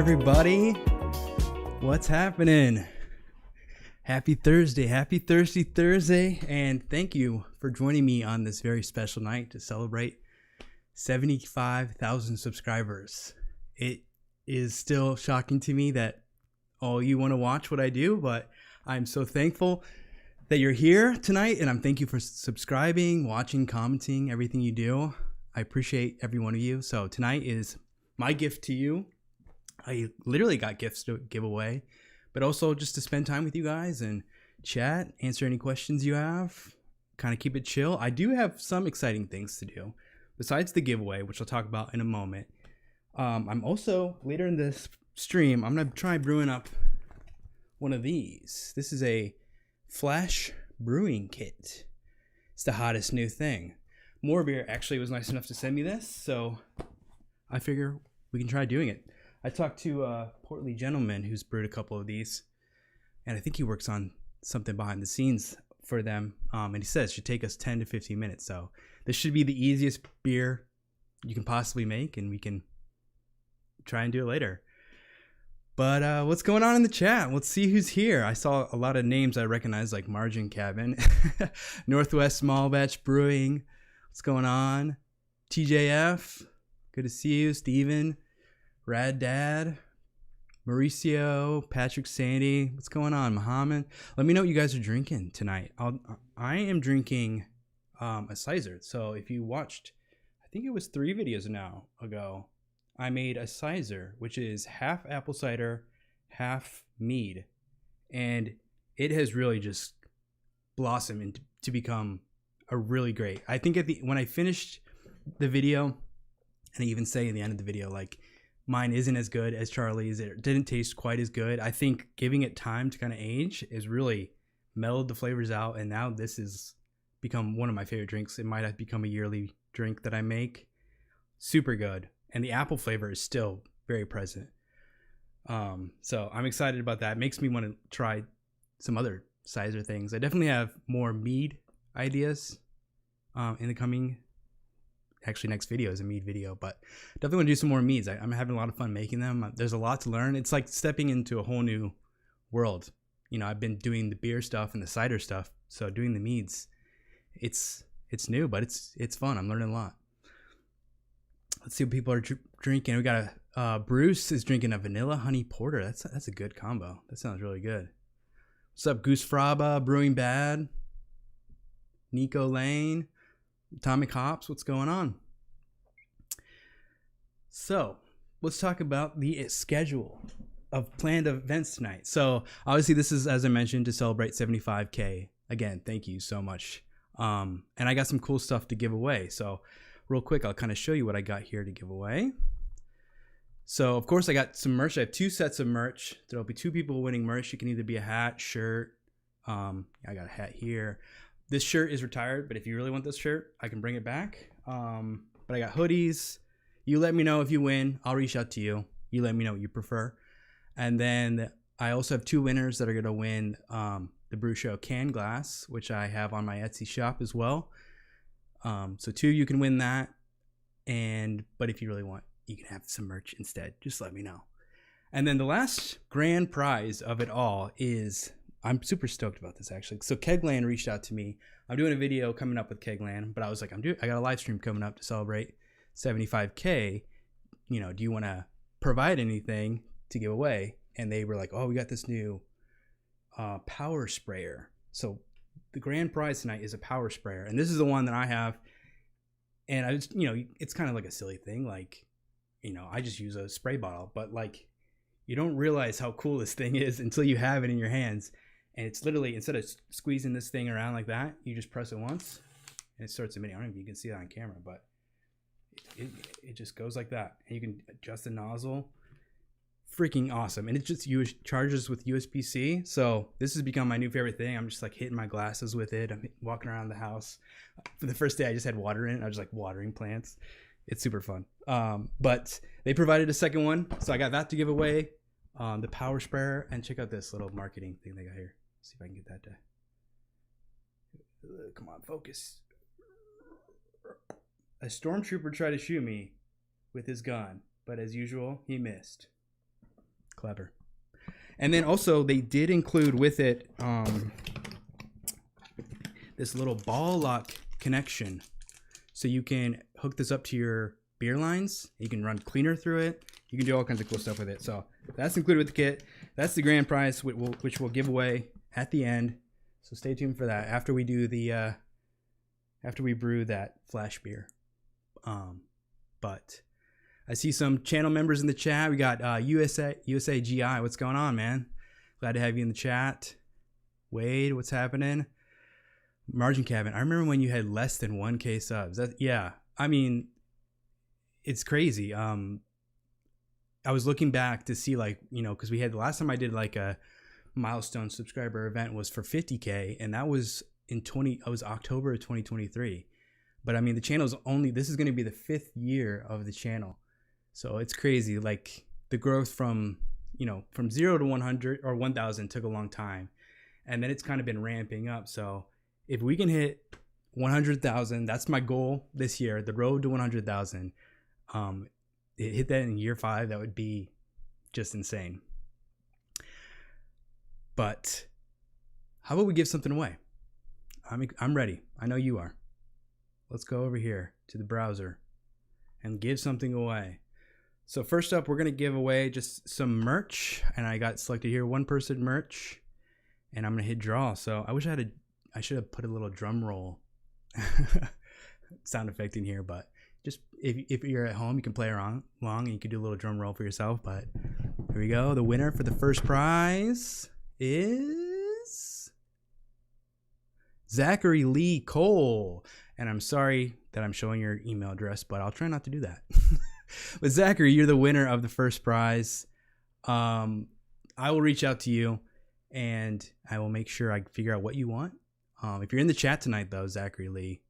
everybody? What's happening? Happy Thursday, and thank you for joining me on this very special night to celebrate 75,000 subscribers. It is still shocking to me that all you want to watch what I do, but I'm so thankful that you're here tonight, and I'm thank you for subscribing, watching, commenting, everything you do. I appreciate every one of you. So tonight is my gift to you. I literally got gifts to give away, but also just to spend time with you guys and chat, answer any questions you have, kind of keep it chill. I do have some exciting things to do besides the giveaway, which I'll talk about in a moment. I'm also, later in this stream, I'm going to try brewing up one of these. This is a flash brewing kit. It's the hottest new thing. More Beer actually was nice enough to send me this, so I figure we can try doing it. I talked to a portly gentleman who's brewed a couple of these, and I think he works on something behind the scenes for them, and he says it should take us 10 to 15 minutes, so this should be the easiest beer you can possibly make, and we can try and do it later. But what's going on in the chat? Let's see who's here. I saw a lot of names I recognize, like Margin Cabin, Northwest Small Batch Brewing. What's going on? TJF, good to see you. Steven, Rad Dad, Mauricio, Patrick Sandy. What's going on? Muhammad. Let me know what you guys are drinking tonight. I am drinking a cider. So if you watched, I think it was 3 videos ago, I made a cider, which is half apple cider, half mead. And it has really just blossomed into to become a really great. I think when I finished the video, and I even say in the end of the video, like, mine isn't as good as Charlie's. It didn't taste quite as good. I think giving it time to kind of age is really mellowed the flavors out. And now this has become one of my favorite drinks. It might have become a yearly drink that I make. Super good. And the apple flavor is still very present. So I'm excited about that. It makes me want to try some other cider things. I definitely have more mead ideas in the coming, actually next video is a mead video, but definitely want to do some more meads. I'm having a lot of fun making them. There's a lot to learn. It's like stepping into a whole new world. You know, I've been doing the beer stuff and the cider stuff, so doing the meads, it's new, but it's fun. I'm learning a lot. Let's see what people are drinking. We got Bruce is drinking a vanilla honey porter. That's a good combo. That sounds really good. What's up, Goose Fraba, Brewing Bad, Nico Lane, Atomic Hops? What's going on? So let's talk about the schedule of planned events tonight. So obviously this is, as I mentioned, to celebrate 75K. Again, thank you so much. And I got some cool stuff to give away. So real quick, I'll kind of show you what I got here to give away. So, of course, I got some merch. I have 2 sets of merch. There'll be 2 people winning merch. It can either be a hat, shirt. I got a hat here. This shirt is retired, but if you really want this shirt, I can bring it back. But I got hoodies. You let me know if you win. I'll reach out to you. You let me know what you prefer. And then I also have 2 winners that are going to win TheBruSho can glass, which I have on my Etsy shop as well. So 2, you can win that. But if you really want, you can have some merch instead. Just let me know. And then the last grand prize of it all is, I'm super stoked about this actually. So Kegland reached out to me. I'm doing a video coming up with Kegland, but I was like, I got a live stream coming up to celebrate 75K. You know, do you want to provide anything to give away? And they were like, oh, we got this new power sprayer. So the grand prize tonight is a power sprayer, and this is the one that I have. And I just, you know, it's kind of like a silly thing, like, you know, I just use a spray bottle, but like, you don't realize how cool this thing is until you have it in your hands. And it's literally, instead of squeezing this thing around like that, you just press it once and it starts emitting. I don't know if you can see that on camera, but it just goes like that, and you can adjust the nozzle. Freaking awesome. And it just charges with USB-C. So this has become my new favorite thing. I'm just like hitting my glasses with it. I'm walking around the house. For the first day, I just had water in it. I was like watering plants. It's super fun. But they provided a second one, so I got that to give away. The power sprayer, and check out this little marketing thing they got here. See if I can get that to. Come on, focus. A stormtrooper tried to shoot me with his gun, but as usual, he missed. Clever. And then also they did include with it this little ball lock connection. So you can hook this up to your beer lines. You can run cleaner through it. You can do all kinds of cool stuff with it. So that's included with the kit. That's the grand prize, which we'll give away at the end. So stay tuned for that after we do the after we brew that flash beer. But I see some channel members in the chat. We got USA GI. What's going on, man? Glad to have you in the chat. Wade, what's happening? Margin Cabin. I remember when you had less than 1K subs. Yeah. I mean, it's crazy. I was looking back to see, like, you know, because we had the last time I did like a Milestone subscriber event was for 50K, and that was October of 2023. But I mean, the channel's this is going to be the 5th year of the channel. So it's crazy. Like the growth from 0 to 100 or 1,000 took a long time. And then it's kind of been ramping up. So if we can hit 100,000, that's my goal this year, the road to 100,000. Hit that in year 5, that would be just insane. But how about we give something away? I'm ready. I know you are. Let's go over here to the browser and give something away. So first up, we're going to give away just some merch, and I got selected here, 1-person merch, and I'm going to hit draw. So I wish I should have put a little drum roll sound effect in here, but just if you're at home, you can play along and you can do a little drum roll for yourself. But here we go. The winner for the first prize is Zachary Lee Cole. And I'm sorry that I'm showing your email address, but I'll try not to do that. But Zachary, you're the winner of the first prize. I will reach out to you and I will make sure I figure out what you want. If you're in the chat tonight, though, Zachary Lee,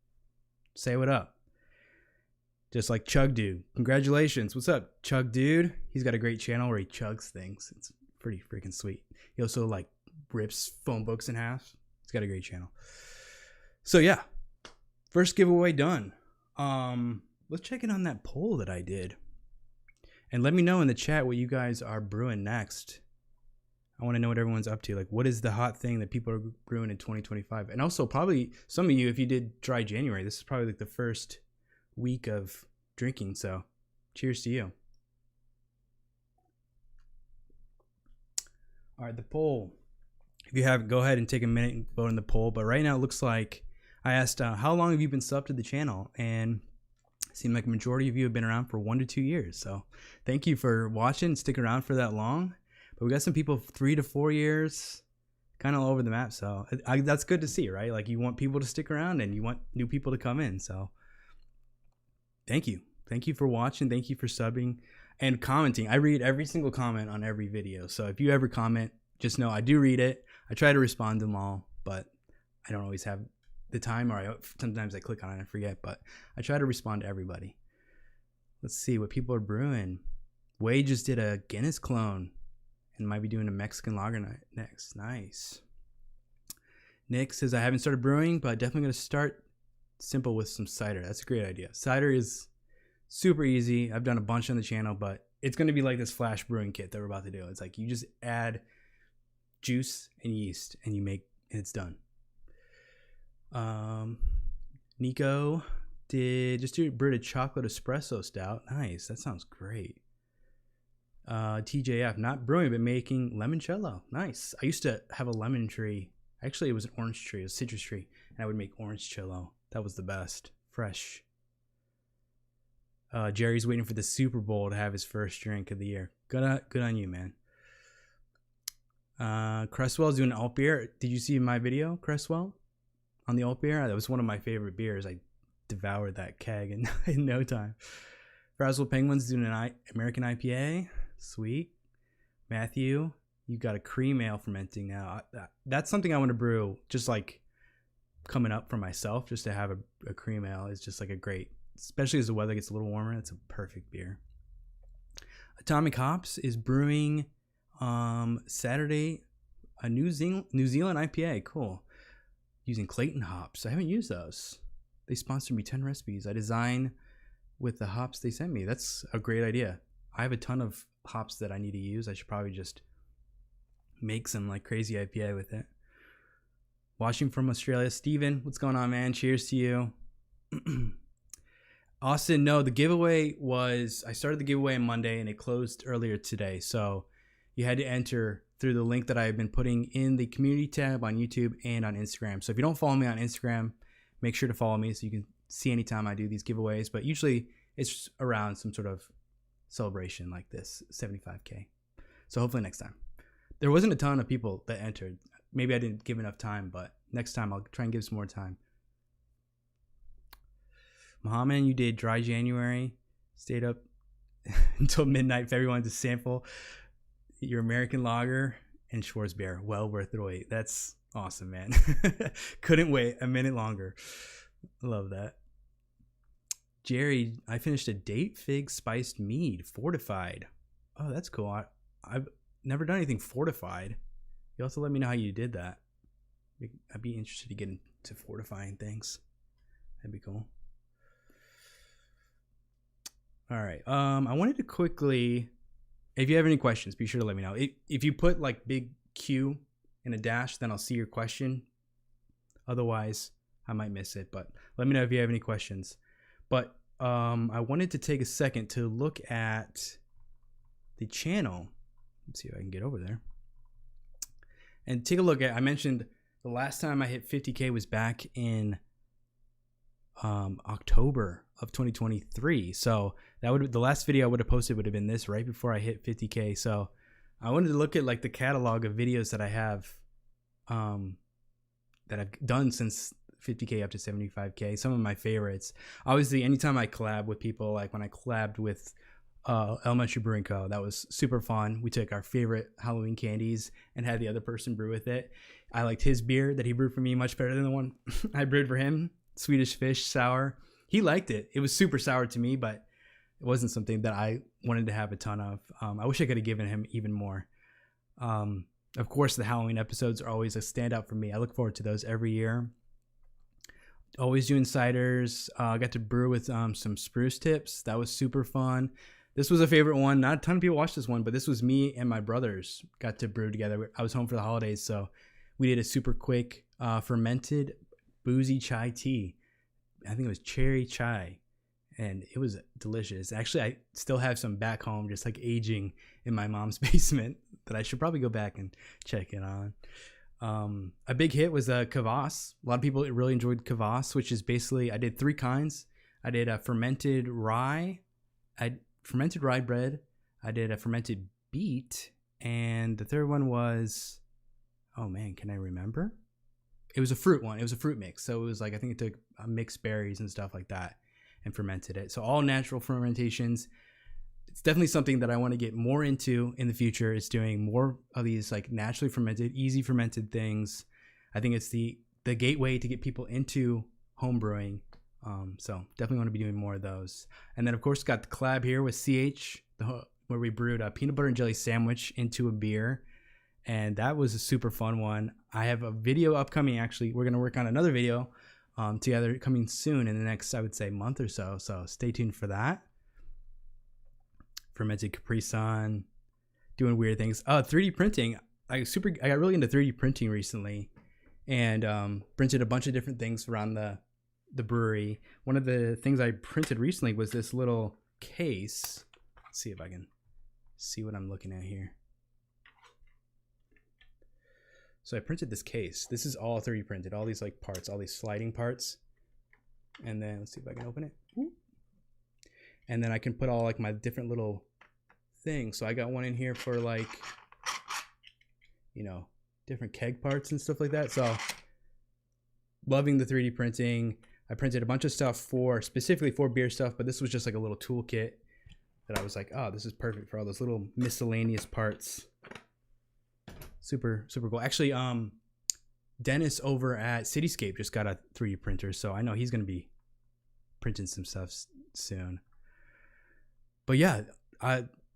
say what up. Just like Chug Dude. Congratulations. What's up, Chug Dude? He's got a great channel where he chugs things. It's pretty freaking sweet. He also like rips phone books in half. He's got a great channel. So yeah, first giveaway done. Let's check in on that poll that I did. And let me know in the chat what you guys are brewing next. I want to know what everyone's up to. Like, what is the hot thing that people are brewing in 2025? And also probably some of you, if you did dry January, this is probably like the first week of drinking. So cheers to you. All right, the poll. If you haven't, go ahead and take a minute and vote in the poll. But right now it looks like I asked, how long have you been subbed to the channel? And it seemed like a majority of you have been around for 1 to 2 years. So thank you for watching, stick around for that long. But we got some people 3 to 4 years, kind of all over the map. So that's good to see, right? Like you want people to stick around and you want new people to come in. So thank you. Thank you for watching. Thank you for subbing and commenting. I read every single comment on every video. So if you ever comment, just know I do read it. I try to respond to them all, but I don't always have the time, or sometimes I click on it and forget, but I try to respond to everybody. Let's see what people are brewing. Wade just did a Guinness clone and might be doing a Mexican lager next. Nice. Nick says, I haven't started brewing, but definitely going to start simple with some cider. That's a great idea. Cider is super easy. I've done a bunch on the channel, but it's going to be like this flash brewing kit that we're about to do. It's like you just add juice and yeast and it's done. Nico brewed a chocolate espresso stout. Nice. That sounds great. TJF, not brewing, but making limoncello. Nice. I used to have a lemon tree. Actually, it was an orange tree, a citrus tree, and I would make orange cello. That was the best. Fresh. Jerry's waiting for the Super Bowl to have his first drink of the year. Good on you, man. Cresswell's doing alt beer. Did you see my video, Cresswell, on the alt beer? That was one of my favorite beers. I devoured that keg in no time. Frazzle Penguin's doing an American IPA. Sweet. Matthew, you got a cream ale fermenting now. That's something I want to brew, just like coming up for myself, just to have a cream ale is just like a great, especially as the weather gets a little warmer. It's a perfect beer. Atomic Hops is brewing Saturday a New Zealand IPA. Cool. Using Clayton hops. I haven't used those. They sponsored me 10 recipes I design with the hops they sent me. That's a great idea. I have a ton of hops that I need to use. I should probably just make some like crazy IPA with it. Watching from Australia, Steven, what's going on, man? Cheers to you. Austin, no, the giveaway was, I started the giveaway on Monday and it closed earlier today. So you had to enter through the link that I've been putting in the community tab on YouTube and on Instagram. So if you don't follow me on Instagram, make sure to follow me so you can see anytime I do these giveaways. But usually it's around some sort of celebration like this, 75K. So hopefully next time. There wasn't a ton of people that entered. Maybe I didn't give enough time, but next time I'll try and give some more time. Mohammed, you did dry January, stayed up until midnight for everyone to sample your American lager and Schwarzbier. Well worth the wait. That's awesome, man. Couldn't wait a minute longer. Love that. Jerry, I finished a date fig spiced mead, fortified. Oh, that's cool. I've never done anything fortified. You also let me know how you did that. I'd be interested to get into fortifying things. That'd be cool. All right. I wanted to quickly, if you have any questions, be sure to let me know. If you put like big Q in a dash, then I'll see your question. Otherwise, I might miss it. But let me know if you have any questions. But I wanted to take a second to look at the channel. Let's see if I can get over there. And take a look at, I mentioned the last time I hit 50K was back in October of 2023. So that would, the last video I would have posted would have been this right before I hit 50K. So I wanted to look at like the catalog of videos that I have that I've done since 50K up to 75K. Some of my favorites. Obviously, anytime I collab with people, like when I collabed with Elementary Brewing Co., that was super fun. We took our favorite Halloween candies and had the other person brew with it. I liked his beer that he brewed for me much better than the one I brewed for him. Swedish Fish sour. He liked it. It was super sour to me, but it wasn't something that I wanted to have a ton of. I wish I could have given him even more. Of course, the Halloween episodes are always a standout for me. I look forward to those every year. Always doing ciders. I got to brew with some spruce tips. That was super fun. This was a favorite one. Not a ton of people watched this one, but this was me and my brothers got to brew together. I was home for the holidays, so we did a super quick fermented boozy chai tea. I think it was cherry chai, and it was delicious. Actually, I still have some back home, just like aging in my mom's basement that I should probably go back and check it on. A big hit was kvass. A lot of people really enjoyed kvass, which is basically, I did three kinds. I did a fermented rye. Fermented rye bread. I did a fermented beet, and the third one was, oh man, can I remember? It was a fruit one. It was a fruit mix. So it was like, I think it took mixed berries and stuff like that and fermented it. So all natural fermentations. It's definitely something that I want to get more into in the future, is doing more of these like naturally fermented, easy fermented things. I think it's the gateway to get people into home brewing. So definitely want to be doing more of those. And then of course got the collab here with CH, where we brewed a peanut butter and jelly sandwich into a beer. And that was a super fun one. I have a video upcoming. Actually, we're going to work on another video together coming soon in the next, I would say, month or so. So stay tuned for that. Fermented Capri Sun, doing weird things. 3D printing. I got really into 3D printing recently, and printed a bunch of different things around the brewery. One of the things I printed recently was this little case. Let's see if I can see what I'm looking at here. So I printed this case. This is all 3D printed, all these like parts, all these sliding parts. And then let's see if I can open it. Ooh. And then I can put all like my different little things. So I got one in here for like, you know, different keg parts and stuff like that. So loving the 3D printing. I printed a bunch of stuff specifically for beer stuff, but this was just like a little toolkit that I was like, oh, this is perfect for all those little miscellaneous parts. Super, super cool. Actually, Dennis over at Cityscape just got a 3D printer, so I know he's going to be printing some stuff soon. But yeah,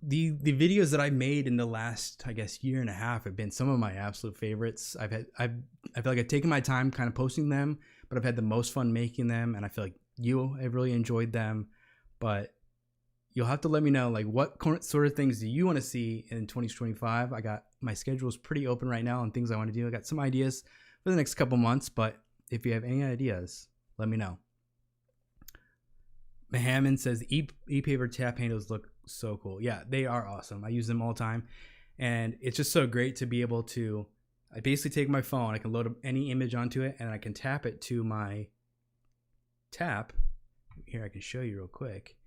the videos that I made in the last, I guess, year and a half have been some of my absolute favorites. I feel like I've taken my time kind of posting them, but I've had the most fun making them, and I feel like you have really enjoyed them. But you'll have to let me know, like, what sort of things do you want to see in 2025? I got my schedule is pretty open right now on things I want to do. I got some ideas for the next couple months, but if you have any ideas, let me know. Mohammed says e-paper tap handles look so cool. Yeah, they are awesome. I use them all the time, and it's just so great to be able to. I basically take my phone, I can load any image onto it, and I can tap it to my tap. Here, I can show you real quick,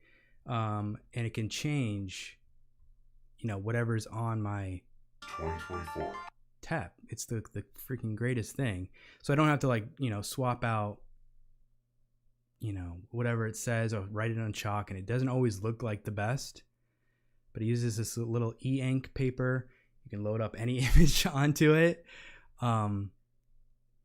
and it can change, whatever's on my 2024 tap. It's the freaking greatest thing. So I don't have to swap out whatever it says or write it on chalk, and it doesn't always look like the best, but it uses this little e-ink paper. You can load up any image onto it, and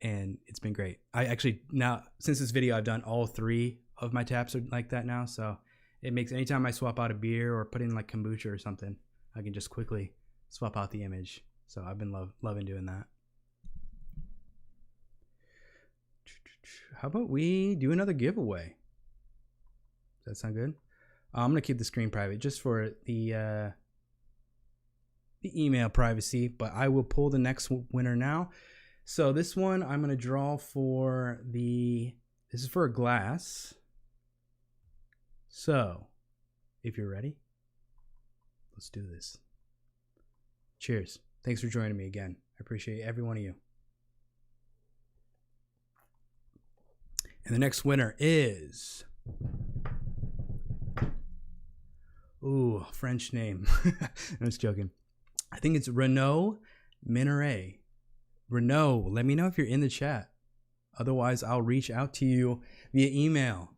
it's been great. I actually, now since this video, I've done all 3 of my taps are like that now, so it makes, anytime I swap out a beer or put in like kombucha or something, I can just quickly swap out the image. So I've been loving doing that. How about we do another giveaway? Does that sound good? I'm gonna keep the screen private just for the email privacy, but I will pull the next winner now. So this one I'm gonna draw for this is for a glass. So if you're ready, let's do this. Cheers. Thanks for joining me again. I appreciate every one of you. And the next winner is, ooh, French name. I'm just joking. I think it's Renaud Minaret. Renaud, let me know if you're in the chat. Otherwise, I'll reach out to you via email.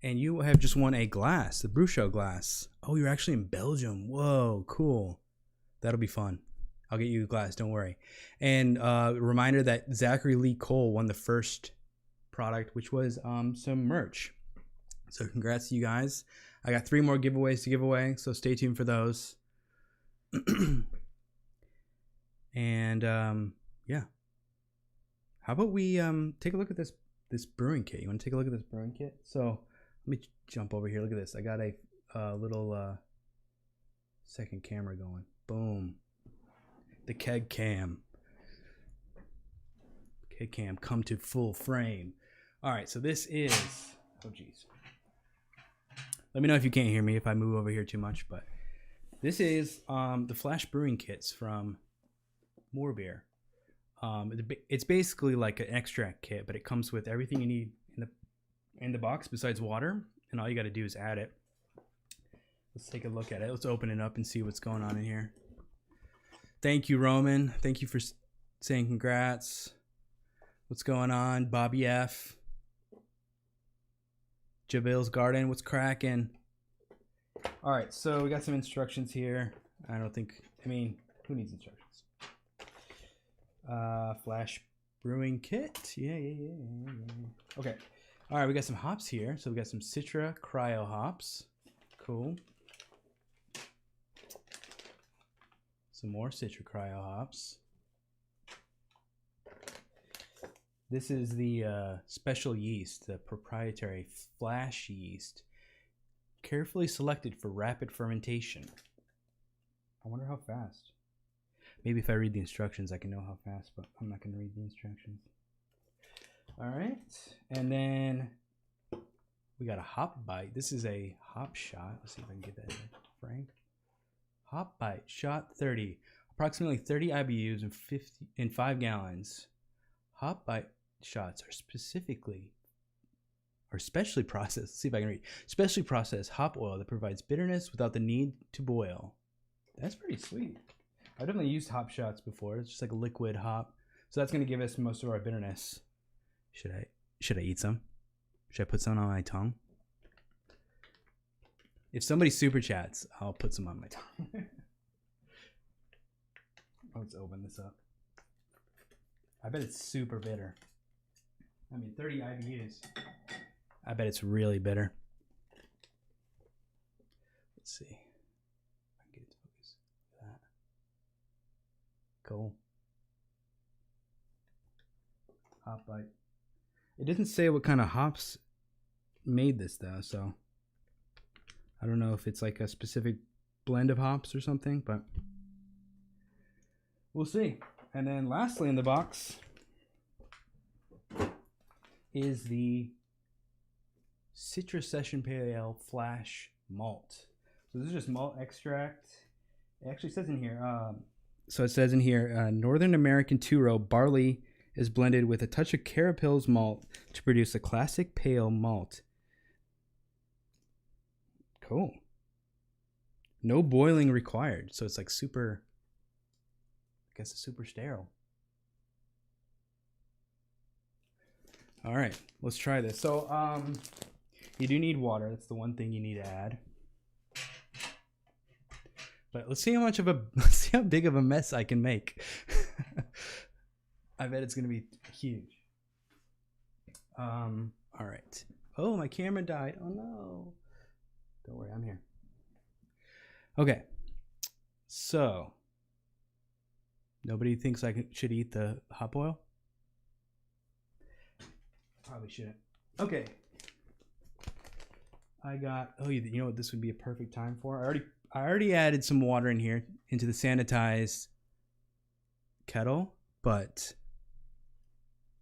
And you have just won a glass, the TheBruSho glass. Oh, you're actually in Belgium. Whoa, cool. That'll be fun. I'll get you a glass, don't worry. And reminder that Zachary Lee Cole won the first product, which was some merch. So congrats to you guys. I got 3 more giveaways to give away, so stay tuned for those. And yeah, how about we take a look at this brewing kit? You want to take a look at this brewing kit? So let me jump over here. Look at this. I got a little second camera going. Boom. The keg cam come to full frame. All right, so this is, oh geez, let me know if you can't hear me if I move over here too much, but this is the flash brewing kits from More Beer. It's basically like an extract kit, but it comes with everything you need in the box besides water, and all you got to do is add it. Let's take a look at it. Let's open it up and see what's going on in here. Thank you, Roman. Thank you for saying congrats. What's going on? Bobby F. Jabil's Garden. What's cracking? All right, so we got some instructions here. Who needs instructions? Flash brewing kit. Yeah. Okay. All right, we got some hops here. So we got some Citra Cryo hops. Cool. Some more Citra Cryo hops. This is the special yeast, the proprietary flash yeast, carefully selected for rapid fermentation. I wonder how fast. Maybe if I read the instructions, I can know how fast, but I'm not going to read the instructions. All right, and then we got a hop bite. This is a hop shot. Let's see if I can get that in, Frank. Hop bite, shot 30, approximately 30 IBUs in 5 gallons. Hop bite shots are specially processed. Let's see if I can read. Specially processed hop oil that provides bitterness without the need to boil. That's pretty sweet. I've definitely used hop shots before. It's just like a liquid hop. So that's going to give us most of our bitterness. Should I eat some? Should I put some on my tongue? If somebody super chats, I'll put some on my tongue. Let's open this up. I bet it's super bitter. 30 IBUs. I bet it's really bitter. Let's see. I can get it to focus. That. Cool. Hop bite. It didn't say what kind of hops made this though, so I don't know if it's like a specific blend of hops or something, but we'll see. And then lastly in the box is the Citrus Session Pale Ale Flash Malt. So this is just malt extract. It actually says in here, Northern American two-row barley is blended with a touch of Carapils malt to produce a classic pale malt. Cool. No boiling required. So it's like super, I guess it's super sterile. All right, let's try this. So you do need water. That's the one thing you need to add. But let's see let's see how big of a mess I can make. I bet it's gonna be huge. All right. Oh, my camera died. Oh no. Don't worry, I'm here. Okay. So nobody thinks I should eat the hop oil? Probably shouldn't. Okay. I got, you know what this would be a perfect time for? I already added some water in here into the sanitized kettle, but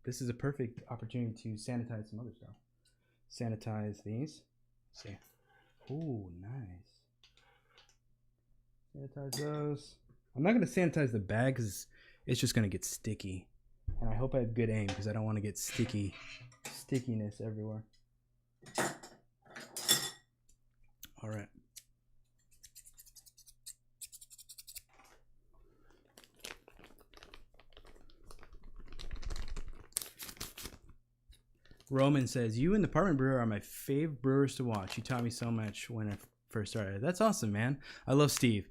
this is a perfect opportunity to sanitize some other stuff. Sanitize these. Let's see. Ooh, nice. Sanitize those. I'm not going to sanitize the bag because it's just going to get sticky. And I hope I have good aim because I don't want to get stickiness everywhere. All right. Roman says, you and the Apartment Brewer are my fave brewers to watch. You taught me so much when I first started. That's awesome, man. I love Steve.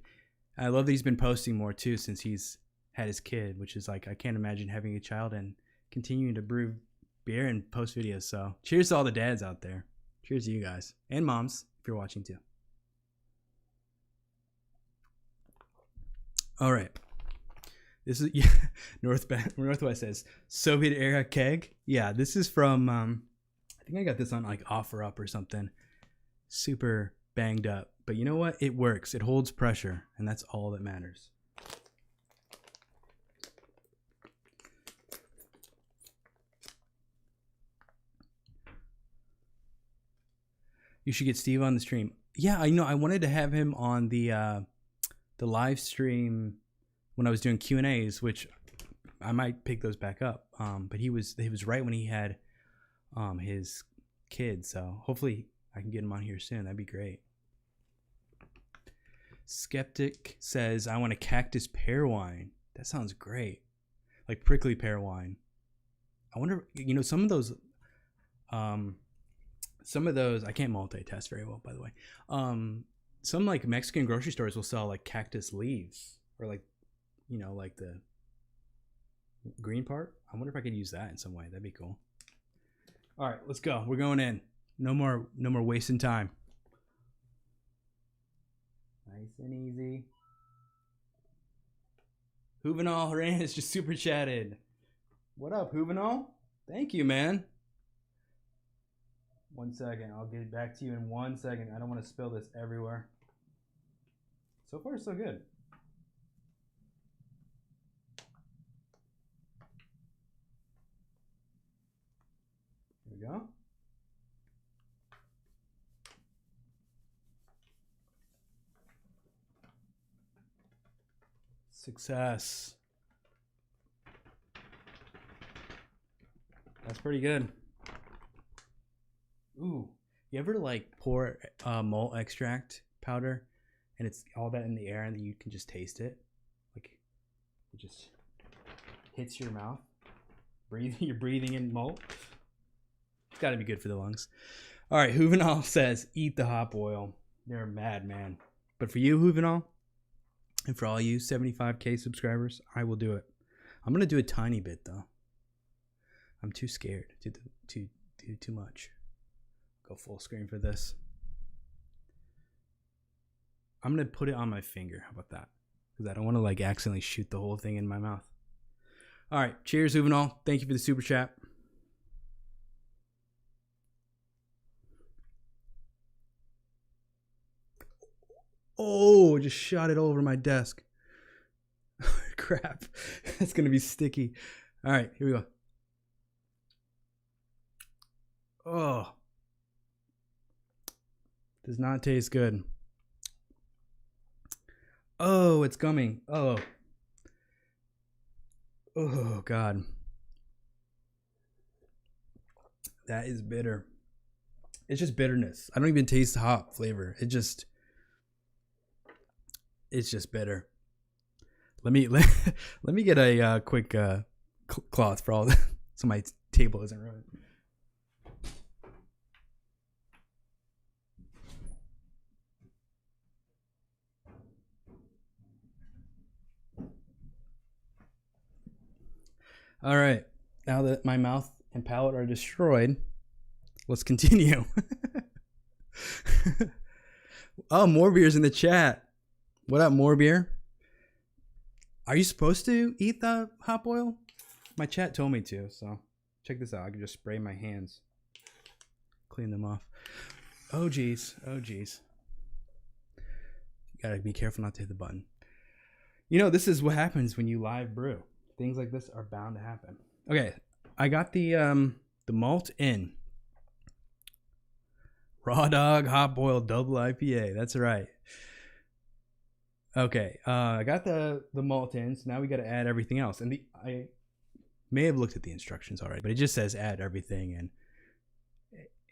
I love that he's been posting more too since he's had his kid, which is like, I can't imagine having a child and continuing to brew beer and post videos. So cheers to all the dads out there. Cheers to you guys and moms if you're watching too. All right. This is Northwest says Soviet era keg. Yeah, this is from I think I got this on like OfferUp or something. Super banged up, but you know what? It works. It holds pressure, and that's all that matters. You should get Steve on the stream. Yeah, I know. I wanted to have him on the live stream when I was doing Q&As, which I might pick those back up. But he was right when he had his kid, so hopefully I can get him on here soon. That'd be great. Skeptic says, I want a cactus pear wine. That sounds great. Like prickly pear wine. I wonder, some of those, I can't multitask very well, by the way. Some like Mexican grocery stores will sell like cactus leaves or like the green part. I wonder if I could use that in some way. That'd be cool. All right, let's go. We're going in. No more wasting time. Nice and easy. Juvenal Hernandez just super chatted. What up, Juvenal? Thank you, man. 1 second. I'll get back to you in 1 second. I don't want to spill this everywhere. So far, so good. Here we go. Success. That's pretty good. Ooh, you ever like pour malt extract powder and it's all that in the air and then you can just taste it? Like it just hits your mouth. You're breathing in malt. It's got to be good for the lungs. All right, Juvenal says, eat the hop oil. They're mad, man. But for you, Juvenal, and for all you 75K subscribers, I will do it. I'm going to do a tiny bit, though. I'm too scared to do too much. Go full screen for this. I'm going to put it on my finger. How about that? Because I don't want to like accidentally shoot the whole thing in my mouth. All right. Cheers, Juvenal. Thank you for the super chat. Oh, just shot it all over my desk. Crap. It's going to be sticky. All right, here we go. Oh. Does not taste good. Oh, it's coming. Oh. Oh, God. That is bitter. It's just bitterness. I don't even taste hop flavor. It's just bitter. Let me get a quick cloth for all that so my table isn't ruined. All right. Now that my mouth and palate are destroyed, let's continue. Oh, more beer's in the chat. What up, more beer? Are you supposed to eat the hop oil? My chat told me to, so check this out. I can just spray my hands, clean them off. Oh, geez. Oh, geez. You gotta be careful not to hit the button. You know, this is what happens when you live brew. Things like this are bound to happen. Okay, I got the malt in. Raw Dog Hop Oil Double IPA. That's right. Okay, I got the malt in, so now we got to add everything else. And I may have looked at the instructions already, but it just says add everything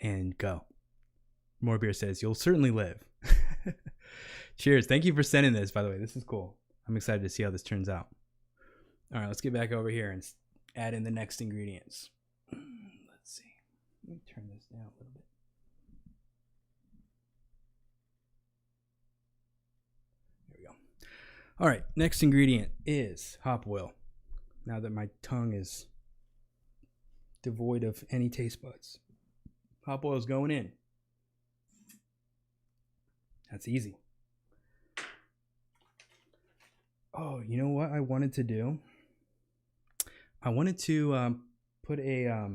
and go. More beer says you'll certainly live. Cheers. Thank you for sending this, by the way. This is cool. I'm excited to see how this turns out. All right, let's get back over here and add in the next ingredients. Let's see. Let me turn this down a little bit. There we go. All right, next ingredient is hop oil. Now that my tongue is devoid of any taste buds, hop oil is going in. That's easy. Oh, you know what I wanted to do? I wanted to put a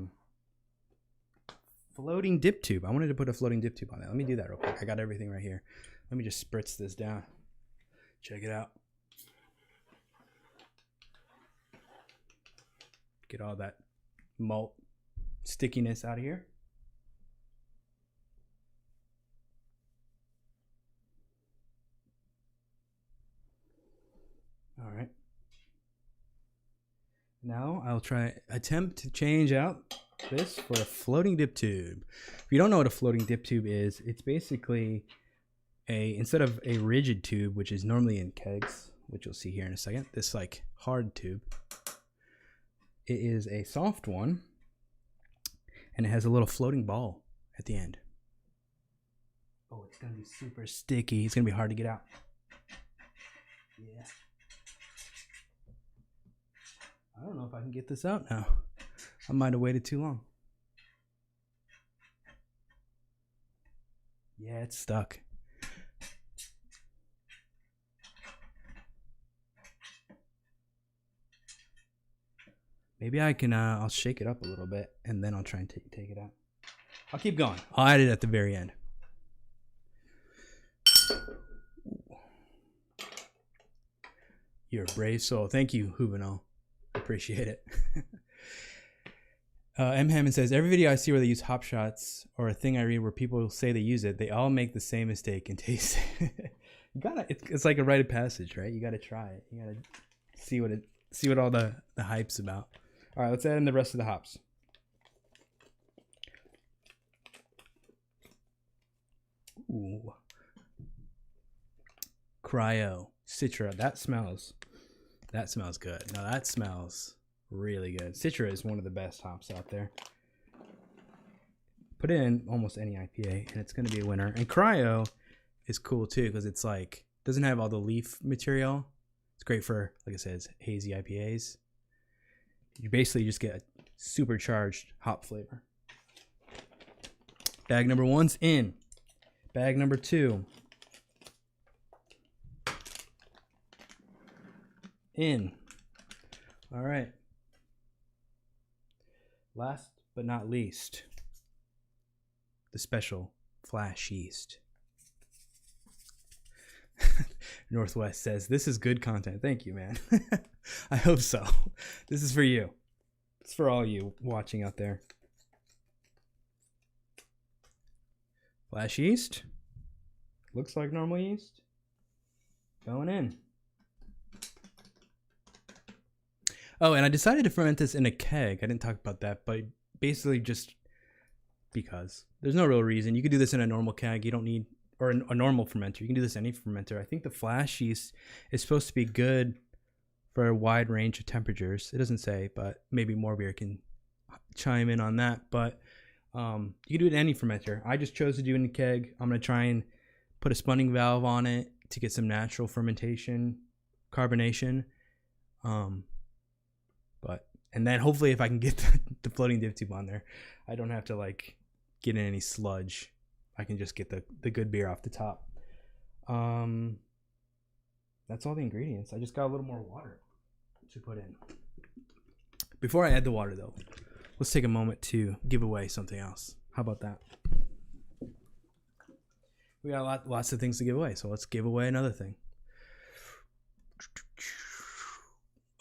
floating dip tube. I wanted to put a floating dip tube on that. Let me do that real quick. I got everything right here. Let me just spritz this down. Check it out. Get all that malt stickiness out of here. All right. Now I'll attempt to change out this for a floating dip tube. If you don't know what a floating dip tube is, it's basically instead of a rigid tube, which is normally in kegs, which you'll see here in a second, this like hard tube, it is a soft one and it has a little floating ball at the end. Oh, it's gonna be super sticky. It's gonna be hard to get out. Yeah. I don't know if I can get this out now. I might have waited too long. Yeah, it's stuck. Maybe I can, I'll shake it up a little bit and then I'll try and take it out. I'll keep going. I'll add it at the very end. You're a brave soul. Thank you, Juvenal. Appreciate it. M. Hammond says, every video I see where they use hop shots or a thing I read where people say they use it, they all make the same mistake and taste it. You gotta, it's like a rite of passage, right? You gotta try it. You gotta see what all the hype's about. All right, let's add in the rest of the hops. Ooh. Cryo, Citra, that smells good. Now that smells really good. Citra is one of the best hops out there. Put it in almost any IPA and it's going to be a winner. And Cryo is cool too because it's like, doesn't have all the leaf material. It's great for, like I said, hazy IPAs. You basically just get a supercharged hop flavor. Bag number 1's in. Bag number 2. In. All right. Last but not least, the special flash yeast. Northwest says, this is good content. Thank you, man. I hope so. This is for you. It's for all you watching out there. Flash yeast. Looks like normal yeast. Going in. Oh, and I decided to ferment this in a keg. I didn't talk about that, but basically just because. There's no real reason. You could do this in a normal keg. You don't need, or a normal fermenter. You can do this in any fermenter. I think the flash yeast is supposed to be good for a wide range of temperatures. It doesn't say, but maybe more beer can chime in on that. But you can do it in any fermenter. I just chose to do it in a keg. I'm going to try and put a spunning valve on it to get some natural fermentation, carbonation. And then hopefully if I can get the floating div tube on there, I don't have to like get in any sludge. I can just get the good beer off the top. That's all the ingredients. I just got a little more water to put in. Before I add the water though, let's take a moment to give away something else. How about that? We got lots of things to give away, so let's give away another thing.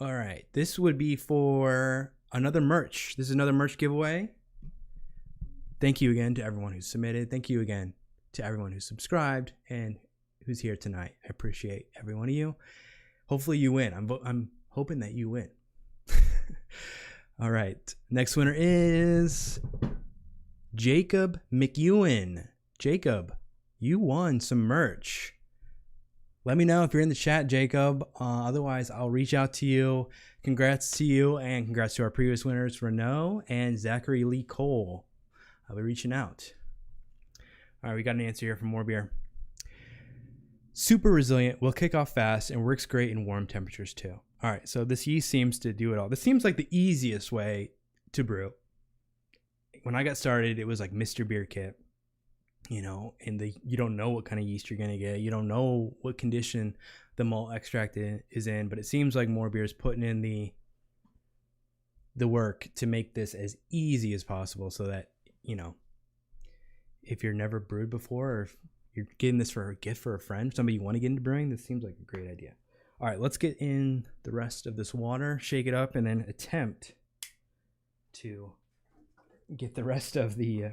All right, this would be for another merch. This is another merch giveaway. Thank you again to everyone who submitted. Thank you again to everyone who subscribed and who's here tonight. I appreciate every one of you. Hopefully you win. I'm hoping that you win. All right, next winner is Jacob McEwen. Jacob, you won some merch. Let me know if you're in the chat, Jacob. Otherwise, I'll reach out to you. Congrats to you, and congrats to our previous winners, Renault and Zachary Lee Cole. I'll be reaching out. All right, we got an answer here from More Beer. Super resilient, will kick off fast, and works great in warm temperatures too. All right, so this yeast seems to do it all. This seems like the easiest way to brew. When I got started, it was like Mr. Beer Kit. You know, and you don't know what kind of yeast you're going to get. You don't know what condition the malt extract is in, but it seems like More Beer is putting in the work to make this as easy as possible so that, you know, if you're never brewed before or if you're getting this for a gift for a friend, somebody you want to get into brewing, this seems like a great idea. All right, let's get in the rest of this water, shake it up, and then attempt to get the rest of the,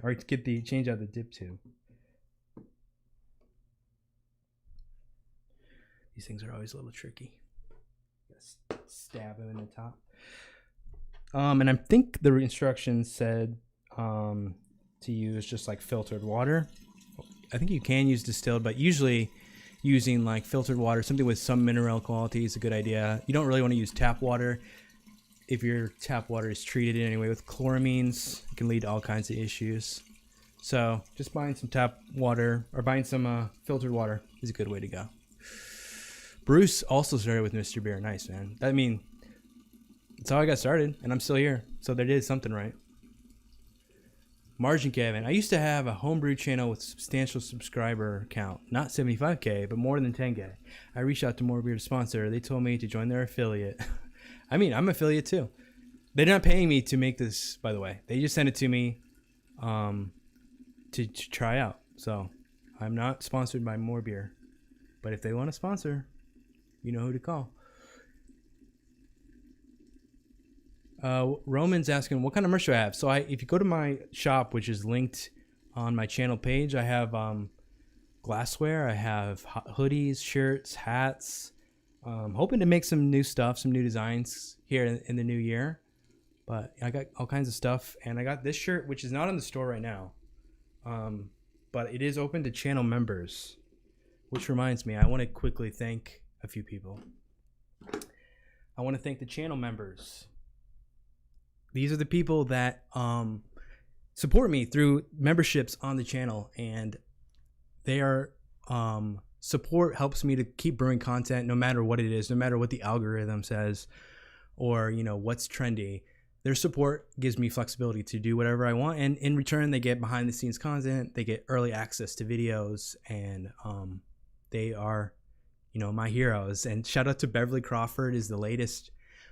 change out the dip tube. These things are always a little tricky. Just stab them in the top. And I think the instructions said to use just like filtered water. I think you can use distilled, but usually using like filtered water, something with some mineral quality is a good idea. You don't really want to use tap water. If your tap water is treated in any way with chloramines, it can lead to all kinds of issues. So just buying some tap water or buying some filtered water is a good way to go. Bruce also started with Mr. Beer. Nice, man. I mean, that's how I got started, and I'm still here. So they did something right. Margin Kevin. I used to have a homebrew channel with substantial subscriber count. Not 75K, but more than 10K. I reached out to More Beer to sponsor. They told me to join their affiliate. I mean, I'm affiliate too. They're not paying me to make this, by the way. They just sent it to me to try out. So I'm not sponsored by More Beer. But if they want to sponsor, you know who to call. Roman's asking, what kind of merch do I have? So if you go to my shop, which is linked on my channel page, I have glassware, I have hoodies, shirts, hats. Hoping to make some new stuff, some new designs here in the new year. But I got all kinds of stuff, and I got this shirt, which is not in the store right now. But it is open to channel members, which reminds me, I want to quickly thank a few people. I want to thank the channel members. These are the people that support me through memberships on the channel, and they are support helps me to keep brewing content no matter what it is, no matter what the algorithm says or, you know, what's trendy. Their support gives me flexibility to do whatever I want, and in return they get behind the scenes content, they get early access to videos, and they are, you know, my heroes. And shout out to Beverly Crawford, is the latest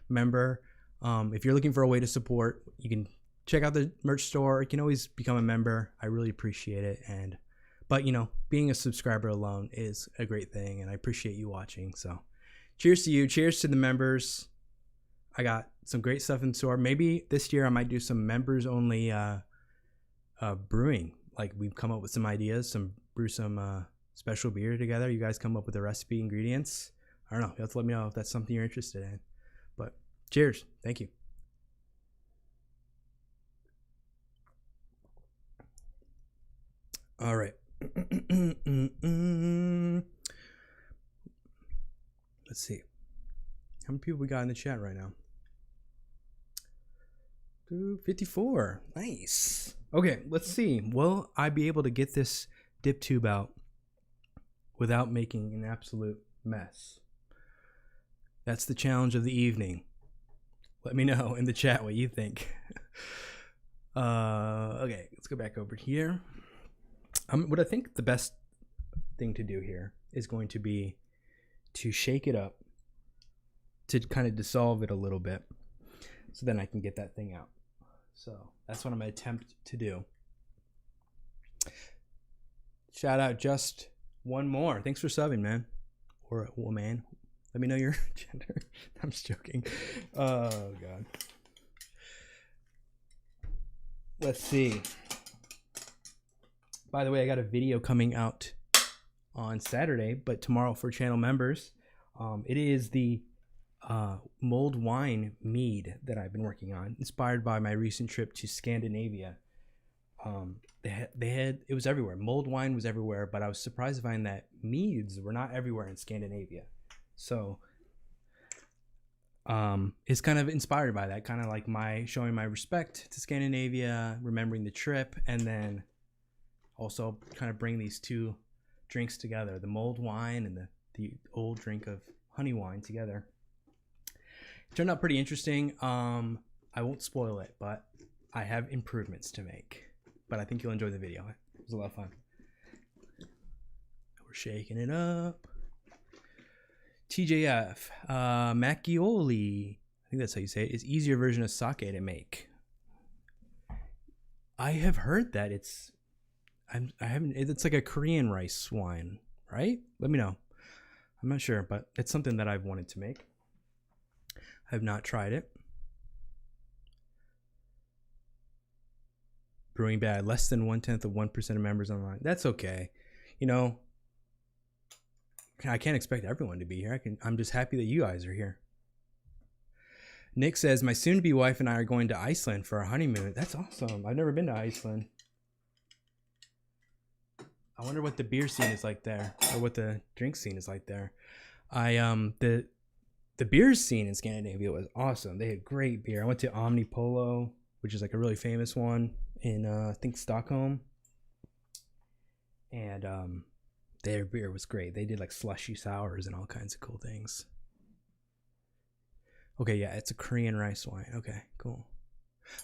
member. If you're looking for a way to support, you can check out the merch store. You can always become a member. I really appreciate it. But, being a subscriber alone is a great thing, and I appreciate you watching. So cheers to you. Cheers to the members. I got some great stuff in store. Maybe this year I might do some members only brewing. Like, we've come up with some ideas, brew some special beer together. You guys come up with the recipe, ingredients. I don't know. You have to let me know if that's something you're interested in. But cheers. Thank you. All right. Let's see. How many people we got in the chat right now? 54. Nice. Okay, let's see. Will I be able to get this dip tube out without making an absolute mess? That's the challenge of the evening. Let me know in the chat what you think. Okay, let's go back over here. What I think the best thing to do here is going to be to shake it up to kind of dissolve it a little bit, so then I can get that thing out. So that's what I'm going to attempt to do. Shout out Just One More. Thanks for subbing, man. Or woman. Let me know your gender. I'm just joking. Oh, God. Let's see. By the way, I got a video coming out on Saturday, but tomorrow for channel members. It is the mulled wine mead that I've been working on, inspired by my recent trip to Scandinavia. It was everywhere. Mulled wine was everywhere, but I was surprised to find that meads were not everywhere in Scandinavia. So it's kind of inspired by that, kind of like my showing my respect to Scandinavia, remembering the trip, and then also kind of bring these two drinks together, the mulled wine and the old drink of honey wine together. It turned out pretty interesting. I won't spoil it, but I have improvements to make. But I think you'll enjoy the video. It was a lot of fun. We're shaking it up. TJF, Macchioli, I think that's how you say it, is easier version of sake to make. I have heard that it's like a Korean rice wine, right? Let me know. I'm not sure, but it's something that I've wanted to make. I have not tried it. Brewing bad, less than 1/10 of 1% of members online. That's okay. I can't expect everyone to be here. I'm just happy that you guys are here. Nick says, my soon-to-be wife and I are going to Iceland for our honeymoon. That's awesome. I've never been to Iceland. I wonder what the beer scene is like there, or what the drink scene is like there. The beer scene in Scandinavia was awesome. They had great beer. I went to Omnipolo, which is like a really famous one in I think Stockholm, and their beer was great. They did like slushy sours and all kinds of cool things. Okay, yeah, it's a Korean rice wine. Okay, cool.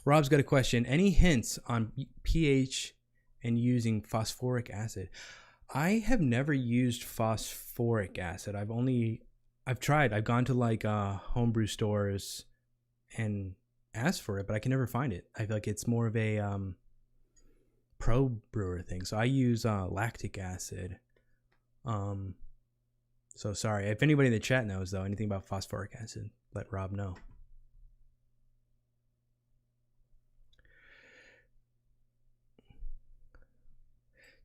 Rob's got a question. Any hints on pH and using phosphoric acid? I have never used phosphoric acid. I've tried. I've gone to like homebrew stores and asked for it, but I can never find it. I feel like it's more of a pro brewer thing. So I use lactic acid. So sorry. If anybody in the chat knows though anything about phosphoric acid, let Rob know.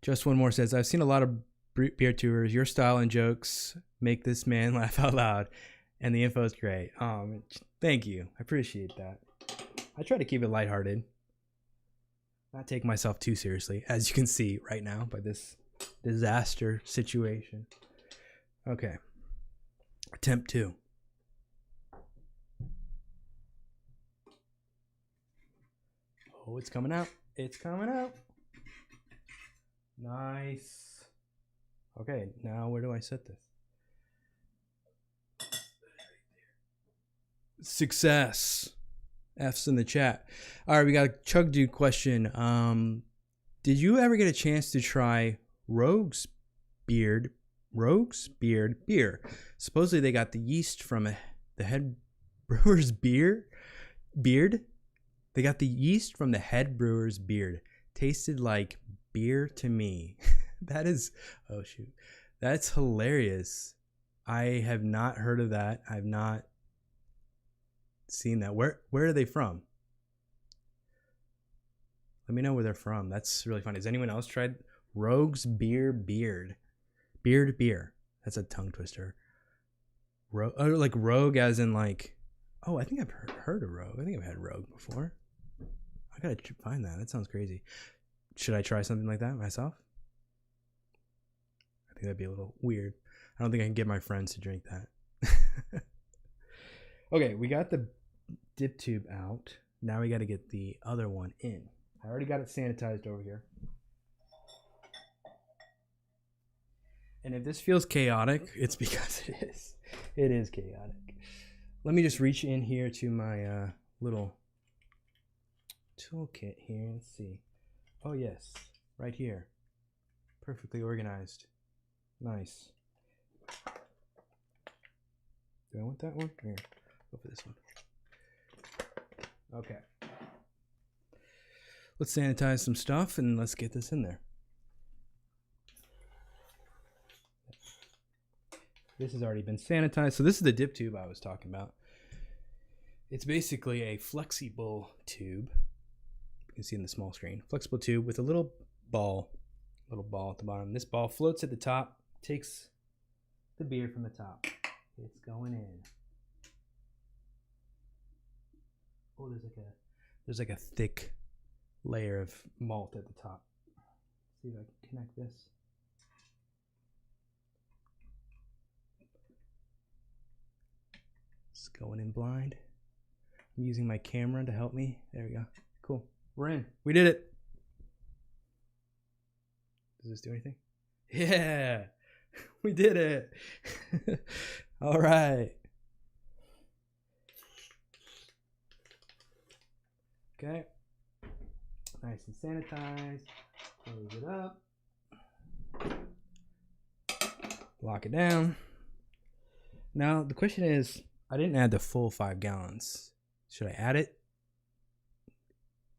Just One More says, I've seen a lot of beer tours. Your style and jokes make this man laugh out loud, and the info is great. Thank you. I appreciate that. I try to keep it lighthearted, not take myself too seriously, as you can see right now by this disaster situation. Okay. Attempt 2. Oh, it's coming out. It's coming out. Nice. Okay, now where do I set this? Success. F's in the chat. All right, we got a Chug Dude question. Did you ever get a chance to try Rogue's Beard beer? Supposedly they got the yeast from the head brewer's beard. They got the yeast from the head brewer's beard. Tasted like beer to me. That is, oh shoot, that's hilarious. I have not heard of that. I've not seen that. Where are they from? Let me know where they're from. That's really funny. Has anyone else tried Rogue's Beard? Beer. That's a tongue twister. Like Rogue as in like, oh, I think I've heard of Rogue. I think I've had Rogue before. I gotta find that. That sounds crazy. Should I try something like that myself? I think that'd be a little weird. I don't think I can get my friends to drink that. Okay, we got the dip tube out. Now we got to get the other one in. I already got it sanitized over here. And if this feels chaotic, it's because it is. It is chaotic. Let me just reach in here to my little toolkit here. Let's see. Oh, yes. Right here. Perfectly organized. Nice. Do I want that one? Here. Go for this one. Okay. Let's sanitize some stuff and let's get this in there. This has already been sanitized. So this is the dip tube I was talking about. It's basically a flexible tube. You can see in the small screen. Flexible tube with a little ball at the bottom. This ball floats at the top, takes the beer from the top. It's going in. Oh, there's like a thick layer of malt at the top. Let's see if I can connect this. It's going in blind. I'm using my camera to help me. There we go. Cool. We're in. We did it. Does this do anything? Yeah. We did it. All right. Okay. Nice and sanitized. Close it up. Lock it down. Now, the question is, I didn't add the full 5 gallons. Should I add it?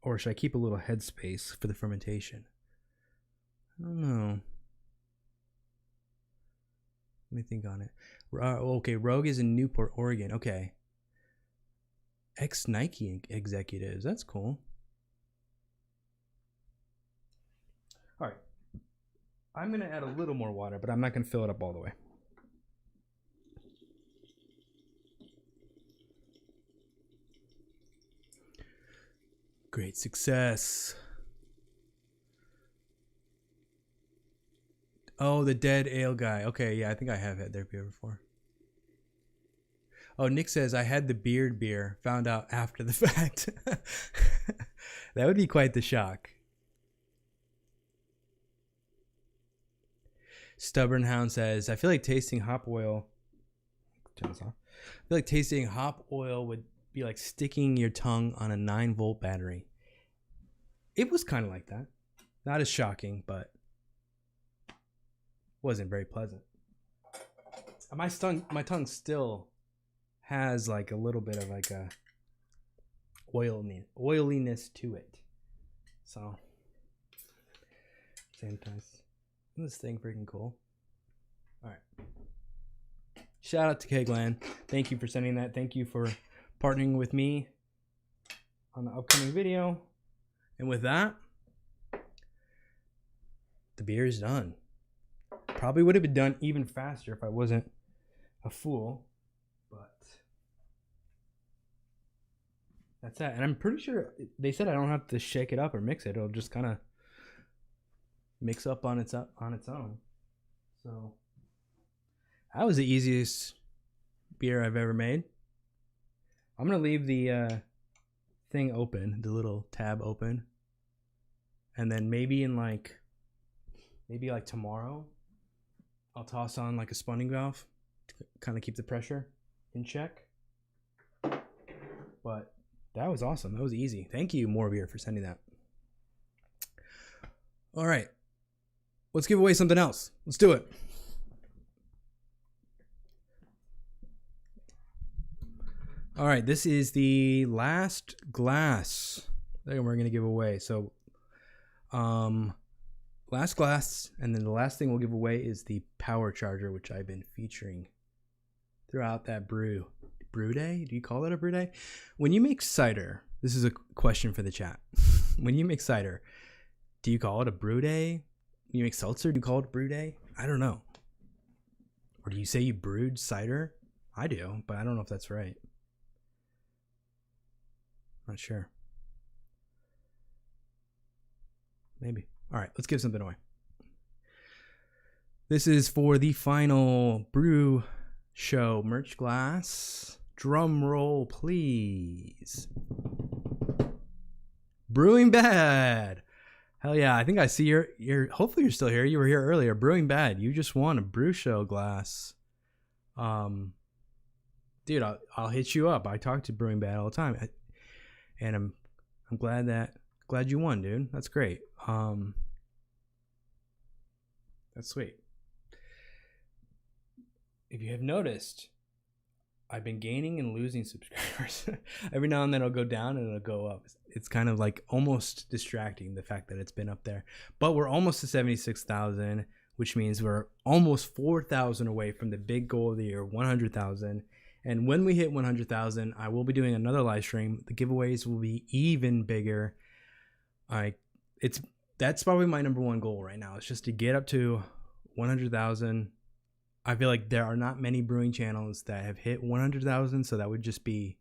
Or should I keep a little headspace for the fermentation? I don't know. Let me think on it. Okay, Rogue is in Newport, Oregon. Okay. Ex-Nike executives. That's cool. All right. I'm going to add a little more water, but I'm not going to fill it up all the way. Great success. Oh, the dead ale guy. Okay, yeah, I think I have had their beer before. Oh, Nick says, I had the beard beer, found out after the fact. That would be quite the shock. Stubborn Hound says, I feel like tasting hop oil. Turn this off. I feel like tasting hop oil would be like sticking your tongue on a 9-volt battery. It was kind of like that. Not as shocking, but wasn't very pleasant. My tongue still has like a little bit of like a oiliness to it. So sanitize. This thing freaking cool. All right. Shout out to Kegland. Thank you for sending that. Thank you for partnering with me on the upcoming video. And with that, the beer is done. Probably would have been done even faster if I wasn't a fool, but that's that. And I'm pretty sure they said I don't have to shake it up or mix it. It'll just kind of mix up on its own. So that was the easiest beer I've ever made. I'm gonna leave the thing open, the little tab open, and then maybe tomorrow I'll toss on like a spawning valve to kind of keep the pressure in check. But that was awesome. That was easy. Thank you, More Beer, for sending that. All right. Let's give away something else. Let's do it. All right. This is the last glass that we're going to give away. So, last glass, and then the last thing we'll give away is the power charger, which I've been featuring throughout that brew day. Do you call it a brew day? When you make cider, this is a question for the chat. When you make cider, do you call it a brew day? When you make seltzer, do you call it a brew day? I don't know. Or do you say you brewed cider? I do, but I don't know if that's right. Not sure. Maybe. All right, let's give something away. This is for the final BrewSho merch glass. Drum roll, please. Brewing Bad. Hell yeah, I think I see you're hopefully you're still here. You were here earlier. Brewing Bad, you just won a BrewSho glass. Dude, I'll hit you up. I talk to Brewing Bad all the time. And I'm glad you won, dude. That's great. That's sweet. If you have noticed, I've been gaining and losing subscribers. Every now and then it'll go down and it'll go up. It's kind of like almost distracting, the fact that it's been up there. But we're almost to 76,000, which means we're almost 4,000 away from the big goal of the year, 100,000. And when we hit 100,000, I will be doing another live stream. The giveaways will be even bigger. That's probably my number one goal right now. It's just to get up to 100,000. I feel like there are not many brewing channels that have hit 100,000, so that would just be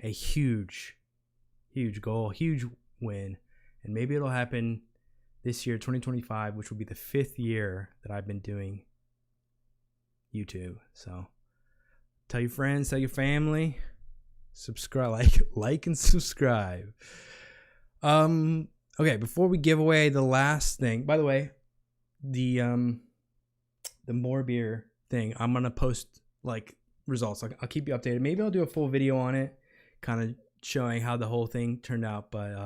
a huge goal, huge win. And maybe it'll happen this year, 2025, which will be the 5th year that I've been doing YouTube. So tell your friends, tell your family, subscribe, like and subscribe. Okay, before we give away the last thing, by the way, the more beer thing, I'm gonna post like results. I'll keep you updated. Maybe I'll do a full video on it, kind of showing how the whole thing turned out. But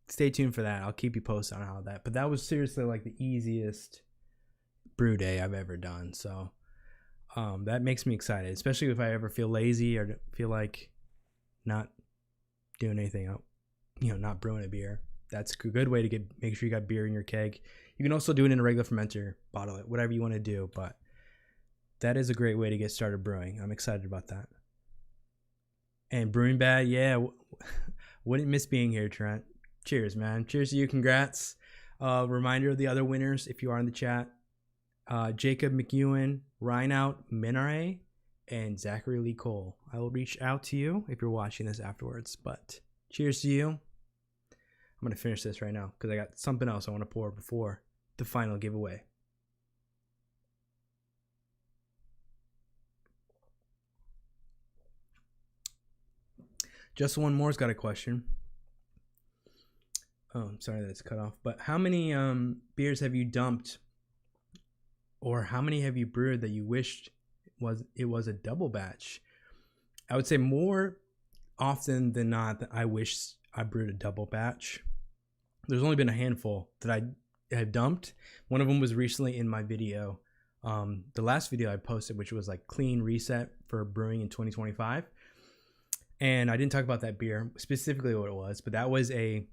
stay tuned for that. I'll keep you posted on how that. But that was seriously like the easiest brew day I've ever done. So that makes me excited, especially if I ever feel lazy or feel like not doing anything, not brewing a beer. That's a good way to make sure you got beer in your keg. You can also do it in a regular fermenter, bottle it, whatever you want to do. But that is a great way to get started brewing. I'm excited about that. And Brewing Bad, yeah, wouldn't miss being here, Trent. Cheers, man. Cheers to you. Congrats. Reminder of the other winners, if you are in the chat. Jacob McEwen, Rhineout Minare, and Zachary Lee Cole. I will reach out to you if you're watching this afterwards. But cheers to you. I'm going to finish this right now because I got something else I want to pour before the final giveaway. Just One More's got a question. Oh, I'm sorry that it's cut off. But how many beers have you dumped, or how many have you brewed that you wished it was a double batch? I would say more often than not that I wish I brewed a double batch. There's only been a handful that I have dumped. One of them was recently in my video. The last video I posted, which was like clean reset for brewing in 2025. And I didn't talk about that beer, specifically what it was, but that was a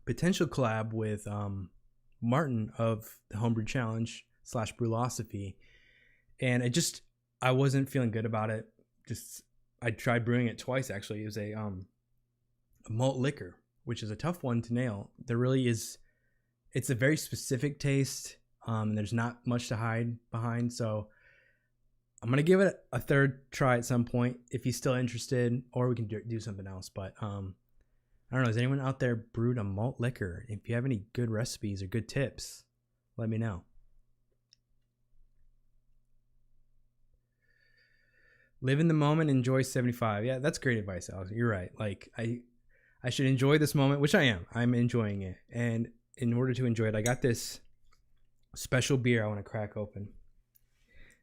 potential collab with Martin of the Homebrew Challenge / Brewlosophy. And I wasn't feeling good about it. I tried brewing it twice, actually. It was a malt liquor, which is a tough one to nail. It's a very specific taste, and there's not much to hide behind. So I'm going to give it a third try at some point if he's still interested, or we can do something else. But I don't know. Has anyone out there brewed a malt liquor? If you have any good recipes or good tips, let me know. Live in the moment, enjoy 75. Yeah, that's great advice, Alex. You're right. Like I should enjoy this moment, which I am. I'm enjoying it. And in order to enjoy it, I got this special beer I want to crack open.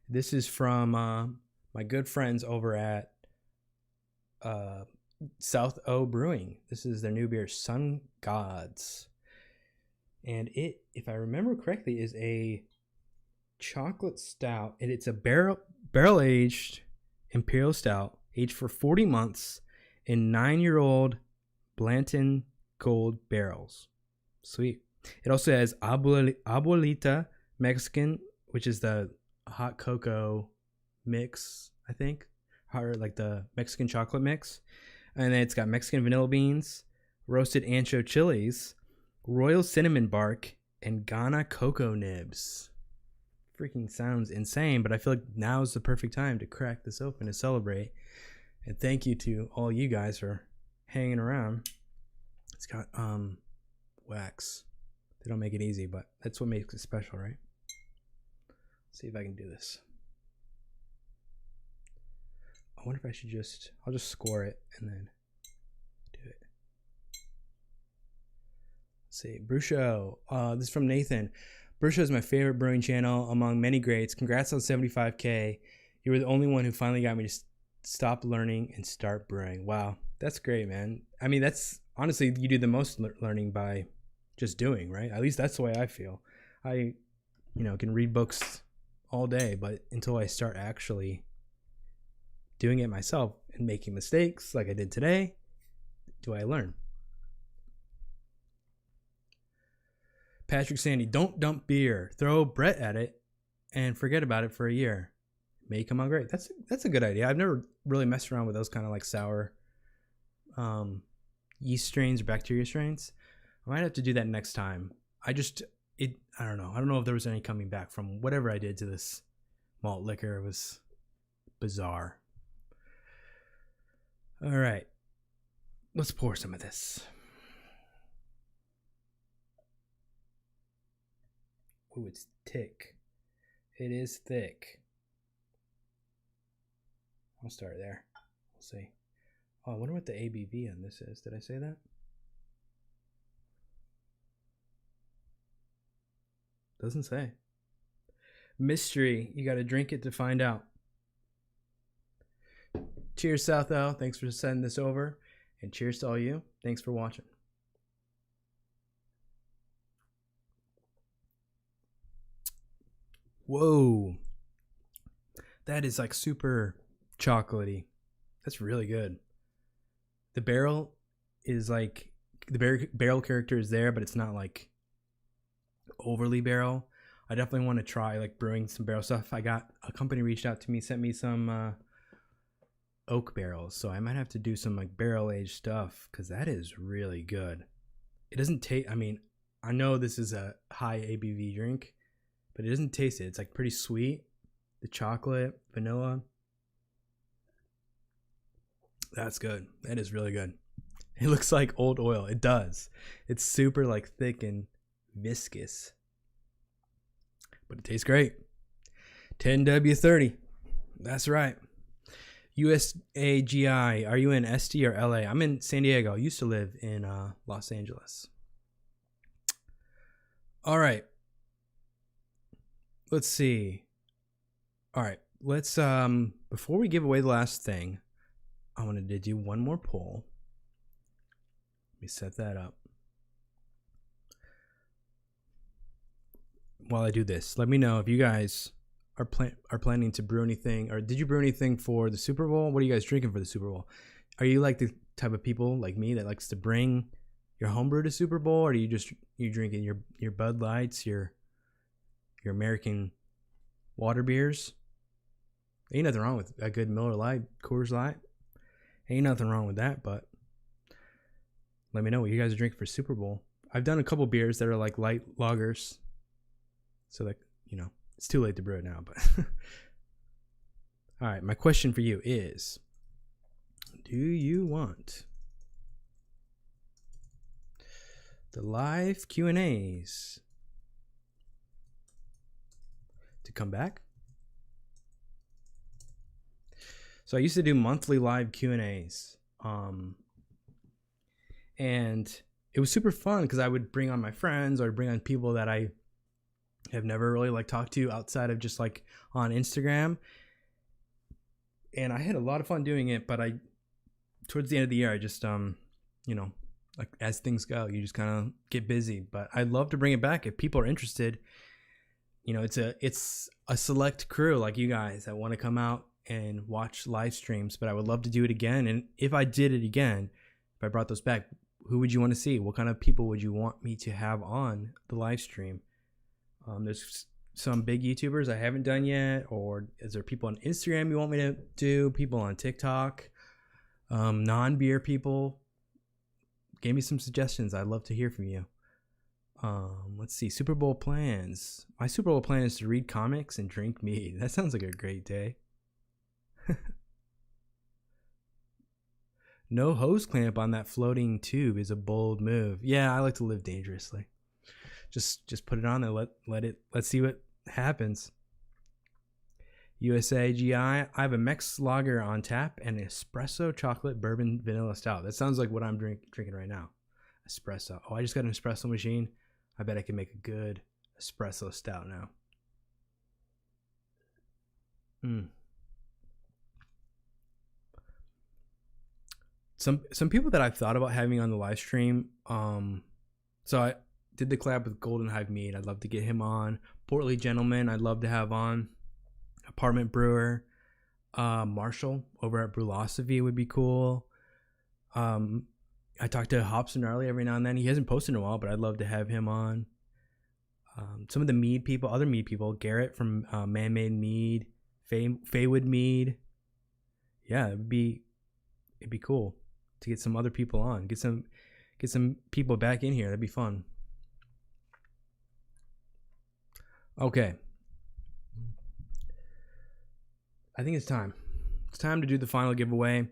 This is from my good friends over at South O Brewing. This is their new beer, Sun Gods. And it, if I remember correctly, is a chocolate stout. And it's a barrel-aged imperial stout, aged for 40 months in 9-year-old Blanton Gold barrels. Sweet. It also has abuelita Mexican, which is the hot cocoa mix, I think, or like the Mexican chocolate mix. And then it's got Mexican vanilla beans, roasted ancho chilies, royal cinnamon bark, and Ghana cocoa nibs. Freaking sounds insane, but I feel like now is the perfect time to crack this open to celebrate. And thank you to all you guys for hanging around. It's got wax. They don't make it easy, but that's what makes it special, right? Let's see if I can do this. I wonder if I should I'll just score it and then do it. Let's see, BrewSho. This is from Nathan. BrewSho is my favorite brewing channel among many greats. Congrats on 75K. You were the only one who finally got me to stop learning and start brewing. Wow, that's great, man. I mean, that's honestly, you do the most learning by just doing, right? At least that's the way I feel. I, can read books all day, but until I start actually doing it myself and making mistakes like I did today, do I learn? Patrick Sandy, don't dump beer. Throw Brett at it and forget about it for a year. May come out great. That's a good idea. I've never really messed around with those kind of like sour yeast strains or bacteria strains. I might have to do that next time. I don't know. I don't know if there was any coming back from whatever I did to this malt liquor. It was bizarre. All right. Let's pour some of this. Ooh, it's thick. It is thick. I'll start there. We'll see. Oh, I wonder what the ABV on this is. Did I say that? Doesn't say. Mystery. You got to drink it to find out. Cheers, Southo. Thanks for sending this over. And cheers to all you. Thanks for watching. Whoa. That is like super chocolatey. That's really good. The barrel is like, the barrel character is there, but it's not like overly barrel. I definitely want to try like brewing some barrel stuff. I got a company reached out to me, sent me some oak barrels, so I might have to do some like barrel aged stuff because that is really good. It doesn't taste, I mean, I know this is a high ABV drink, but it doesn't taste it. It's like pretty sweet. The chocolate, vanilla. That's good. That is really good. It looks like old oil. It does. It's super like thick and viscous. But it tastes great. 10W30. That's right. USAGI. Are you in ST or LA? I'm in San Diego. I used to live in Los Angeles. All right. Let's see. All right. Let's before we give away the last thing, I wanted to do one more poll. Let me set that up. While I do this, let me know if you guys are planning to brew anything, or did you brew anything for the Super Bowl? What are you guys drinking for the Super Bowl? Are you like the type of people like me that likes to bring your homebrew to Super Bowl, or are you drinking your Bud Lights, your American water beers? Ain't nothing wrong with a good Miller Lite, Coors Light. Ain't nothing wrong with that, but let me know what you guys are drinking for Super Bowl. I've done a couple beers that are like light lagers, so that, it's too late to brew it now, but all right, my question for you is, do you want the live Q&As to come back? So I used to do monthly live Q&As, and it was super fun because I would bring on my friends or bring on people that I have never really like talked to outside of just like on Instagram. And I had a lot of fun doing it, but towards the end of the year, I just, like as things go, you just kind of get busy, but I'd love to bring it back if people are interested. It's a select crew like you guys that want to come out and watch live streams, but I would love to do it again. And if I did it again, if I brought those back, who would you want to see? What kind of people would you want me to have on the live stream? There's some big YouTubers I haven't done yet, or is there people on Instagram you want me to do? People on TikTok, non-beer people. Give me some suggestions. I'd love to hear from you. Let's see. Super Bowl plans. My Super Bowl plan is to read comics and drink mead. That sounds like a great day. No hose clamp on that floating tube is a bold move. Yeah, I like to live dangerously. Just put it on there. Let's see what happens. USA GI. I have a Mex lager on tap and an espresso chocolate bourbon vanilla stout. That sounds like what I'm drinking right now. Espresso. Oh, I just got an espresso machine. I bet I can make a good espresso stout now. Some people that I've thought about having on the live stream. So I did the collab with Golden Hive Mead. I'd love to get him on. Portly Gentleman, I'd love to have on. Apartment Brewer. Marshall over at Brewlosophy would be cool. I talked to Hobson early every now and then. He hasn't posted in a while, but I'd love to have him on. Some of the mead people, other mead people, Garrett from Man-Made Mead, Faywood Mead. Yeah, it'd be cool to get some other people on. Get some people back in here. That'd be fun. Okay. I think it's time. It's time to do the final giveaway.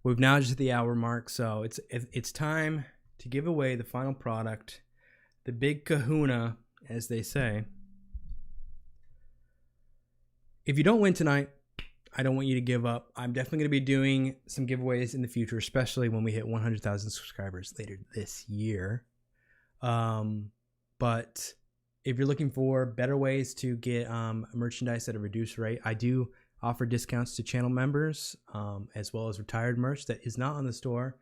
We've now just hit the hour mark, so it's time to give away the final product, the big kahuna, as they say. If you don't win tonight, I don't want you to give up. I'm definitely going to be doing some giveaways in the future, especially when we hit 100,000 subscribers later this year. But if you're looking for better ways to get merchandise at a reduced rate, I do offer discounts to channel members, as well as retired merch that is not on the store.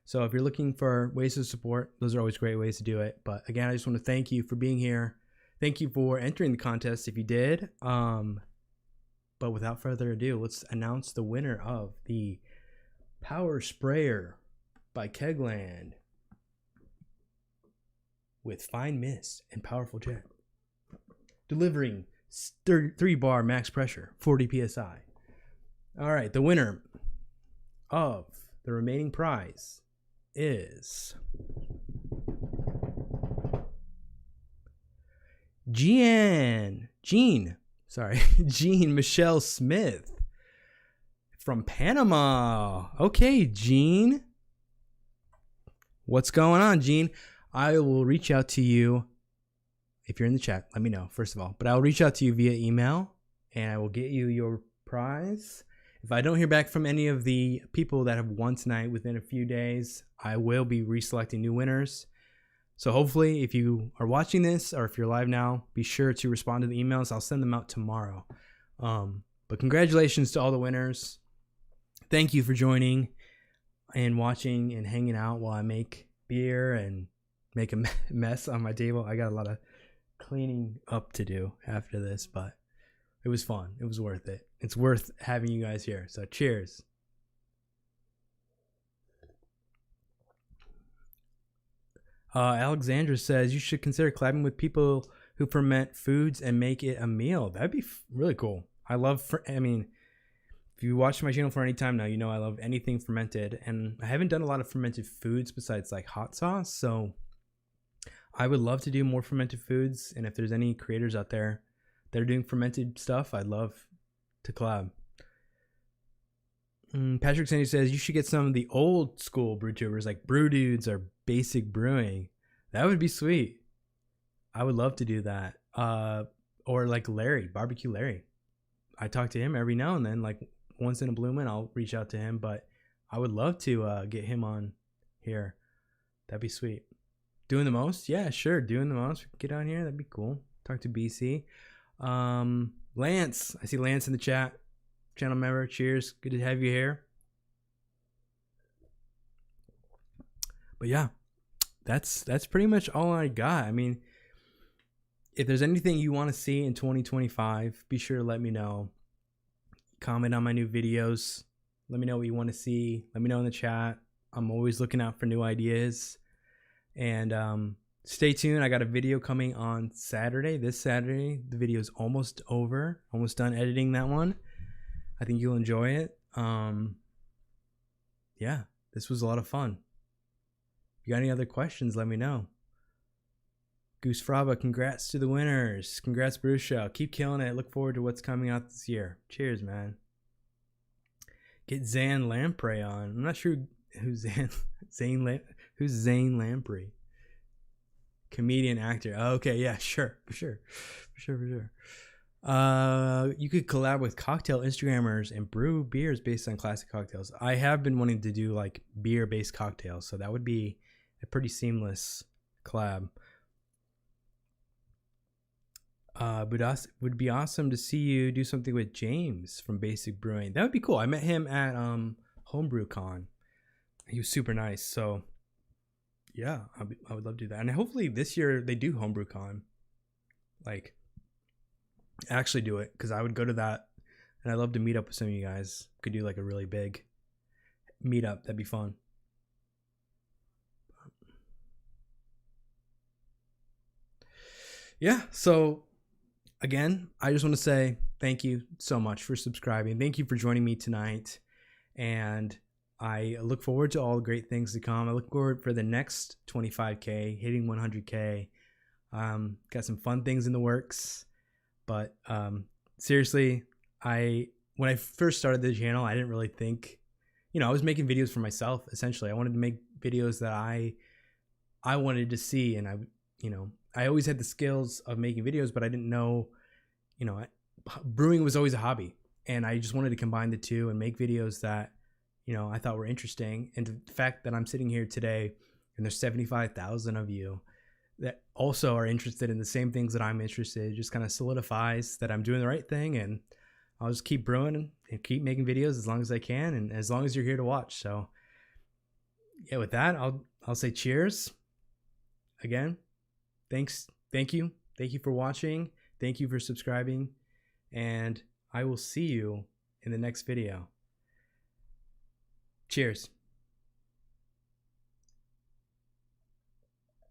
So if you're looking for ways to support, those are always great ways to do it. But again, I just want to thank you for being here. Thank you for entering the contest if you did. But without further ado, let's announce the winner of the Power Sprayer by Kegland with fine mist and powerful jet, delivering 3-bar max pressure, 40 psi. All right, the winner of the remaining prize is Jean Michelle Smith from Panama. Okay, Jean. What's going on, Jean? I will reach out to you. If you're in the chat, let me know, first of all. But I'll reach out to you via email, and I will get you your prize. If I don't hear back from any of the people that have won tonight within a few days, I will be reselecting new winners. So hopefully, if you are watching this or if you're live now, be sure to respond to the emails. I'll send them out tomorrow. But congratulations to all the winners. Thank you for joining and watching and hanging out while I make beer and make a mess on my table. I got a lot of cleaning up to do after this, but it was fun. It was worth it. It's worth having you guys here. So cheers. Alexandra says you should consider collabing with people who ferment foods and make it a meal. That'd be really cool. I love, if you watch my channel for any time now, you know I love anything fermented, and I haven't done a lot of fermented foods besides like hot sauce. So I would love to do more fermented foods, and if there's any creators out there that are doing fermented stuff, I'd love to collab. Patrick Sandy says you should get some of the old school brew tubers like Brew Dudes or Basic Brewing. That would be sweet. I would love to do that. Or like Larry, Barbecue Larry. I talk to him every now and then, like once in a blue moon, I'll reach out to him, but I would love to get him on here. That'd be sweet. Doing the most? Yeah, sure. Doing the most. Get on here. That'd be cool. Talk to BC. Lance. I see Lance in the chat. Channel member. Cheers. Good to have you here. But yeah, that's pretty much all I got. I mean, if there's anything you want to see in 2025, be sure to let me know. Comment on my new videos. Let me know what you want to see. Let me know in the chat. I'm always looking out for new ideas. And stay tuned. I got a video coming on Saturday. This Saturday, the video is almost over. Almost done editing that one. I think you'll enjoy it. Yeah, this was a lot of fun. If you got any other questions, let me know. Goose Fraba, congrats to the winners. Congrats, BrewSho. Keep killing it. Look forward to what's coming out this year. Cheers, man. Get Zane Lamprey on. I'm not sure who's who's Zane Lamprey. Comedian, actor. Oh, okay, yeah, sure. For sure. You could collab with cocktail Instagrammers and brew beers based on classic cocktails. I have been wanting to do like beer-based cocktails, so that would be a pretty seamless collab. Would be awesome to see you do something with James from Basic Brewing. That would be cool. I met him at HomebrewCon. He was super nice. So yeah, I would love to do that. And hopefully this year they do HomebrewCon. Like actually do it, because I would go to that and I'd love to meet up with some of you guys. Could do like a really big meetup. That'd be fun. Yeah, so again, I just want to say thank you so much for subscribing. Thank you for joining me tonight. And I look forward to all the great things to come. I look forward for the next 25K, hitting 100K. Got some fun things in the works. But seriously, when I first started the channel, I didn't really think, I was making videos for myself, essentially. I wanted to make videos that I wanted to see. And I always had the skills of making videos, but I didn't know, brewing was always a hobby. And I just wanted to combine the two and make videos that, I thought were interesting. And the fact that I'm sitting here today and there's 75,000 of you that also are interested in the same things that I'm interested in just kind of solidifies that I'm doing the right thing. And I'll just keep brewing and keep making videos as long as I can, and as long as you're here to watch. So yeah, with that, I'll say cheers again. Thanks. Thank you for watching. Thank you for subscribing, and I will see you in the next video. Cheers.